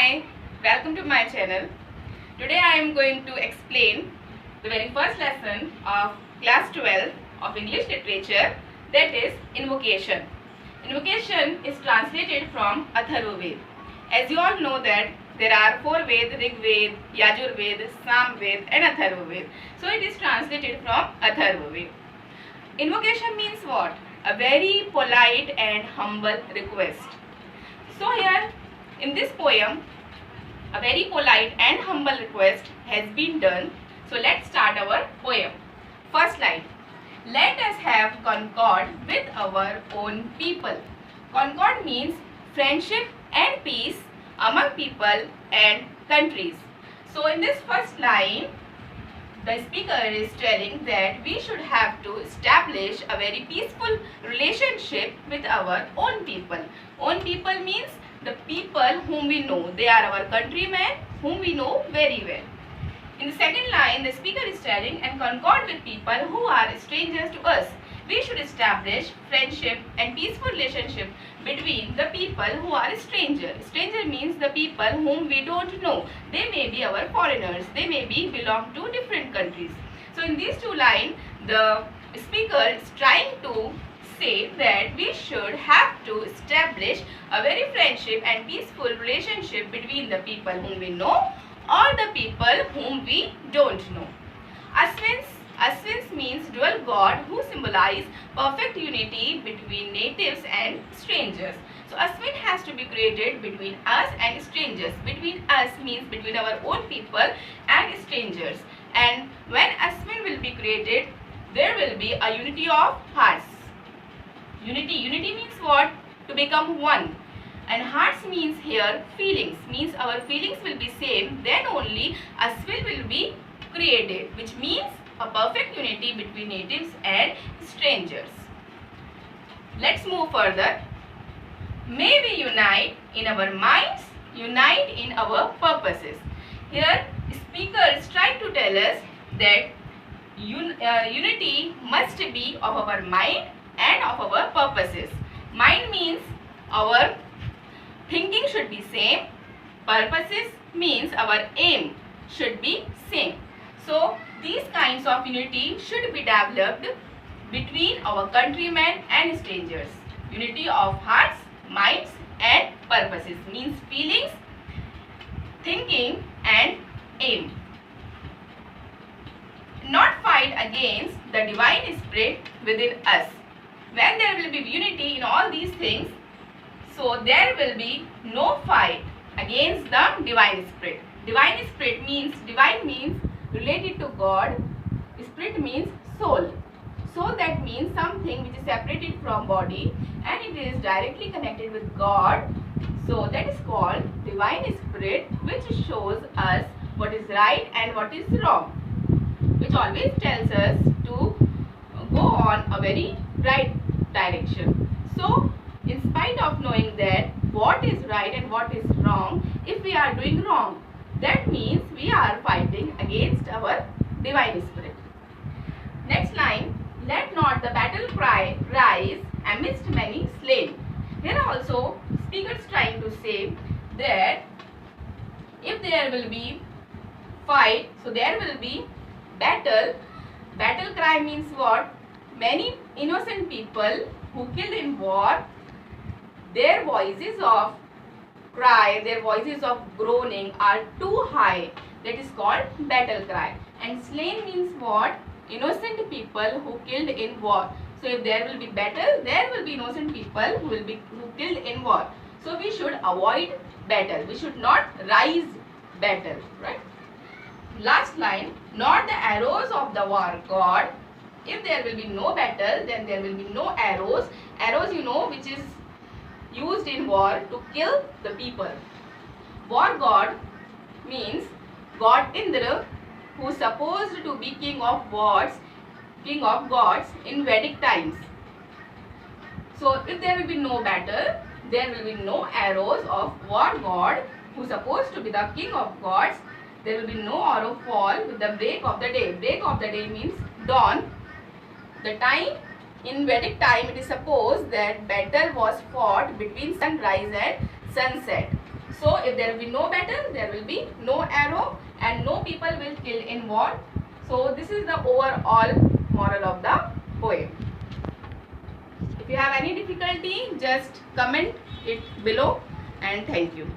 Hi, welcome to my channel. Today I am going to explain the very first lesson of class 12 of English literature, that is invocation. Invocation is translated from Atharva Ved. As you all know that there are 4 Ved, Rig Ved, Yajur Ved, Sam Ved and Atharva Ved. So it is translated from Atharva Ved. Invocation means what? A very polite and humble request. So here in this poem, a very polite and humble request has been done. So let's start our poem. First line. Let us have concord with our own people. Concord means friendship and peace among people and countries. So in this first line, the speaker is telling that we should have to establish a very peaceful relationship with our own people. Own people means the people whom we know. They are our countrymen whom we know very well. In the second line, the speaker is telling and concord with people who are strangers to us. We should establish friendship and peaceful relationship between the people who are strangers. Stranger means the people whom we don't know. They may be our foreigners. They may belong to different countries. So in these two lines, the speaker is trying to say that we should have to establish a very friendship and peaceful relationship between the people whom we know or the people whom we don't know. Ashwins means dual god who symbolize perfect unity between natives and strangers. So Ashwin has to be created between us and strangers. Between us means between our own people and strangers. And when Ashwin will be created, there will be a unity of hearts. Unity means what? To become one. And hearts means here feelings. Means our feelings will be same. Then only Ashwin will be created. Which means a perfect unity between natives and strangers. Let's move further. May we unite in our minds, unite in our purposes. Here speaker is trying to tell us that unity must be of our mind and of our purposes. Mind means our thinking should be same. Purposes means our aim should be same. So these kinds of unity should be developed between our countrymen and strangers. Unity of hearts, minds and purposes means feelings, thinking and aim. Not fight against the divine spirit within us. When there will be unity in all these things, so there will be no fight against the divine spirit. Divine spirit means, divine means related to God, spirit means soul. So that means something which is separated from body and it is directly connected with God. So that is called divine spirit, which shows us what is right and what is wrong, which always tells us to go on a very right direction. So in spite of knowing that what is right and what is wrong, if we are doing wrong, that means we are fighting against our divine spirit. Next line, let not the battle cry rise amidst many slain. Here also speaker is trying to say that if there will be fight, so there will be battle. Battle cry means what? Many innocent people who killed in war, their voices of cry, their voices of groaning are too high. That is called battle cry. And slain means what? Innocent people who killed in war. So if there will be battle, there will be innocent people who killed in war. So we should avoid battle. We should not rise battle, right? Last line, not the arrows of the war god. If there will be no battle, then there will be no arrows. Arrows, you know, which is used in war to kill the people. War god means God Indra, who is supposed to be king of gods in Vedic times. So if there will be no battle, there will be no arrows of war god, who is supposed to be the king of gods. There will be no arrow fall with the break of the day. Break of the day means dawn. The time in Vedic time, it is supposed that battle was fought between sunrise and sunset. So if there will be no battle, there will be no arrow and no people will kill in war. So this is the overall moral of the poem. If you have any difficulty, just comment it below, and thank you.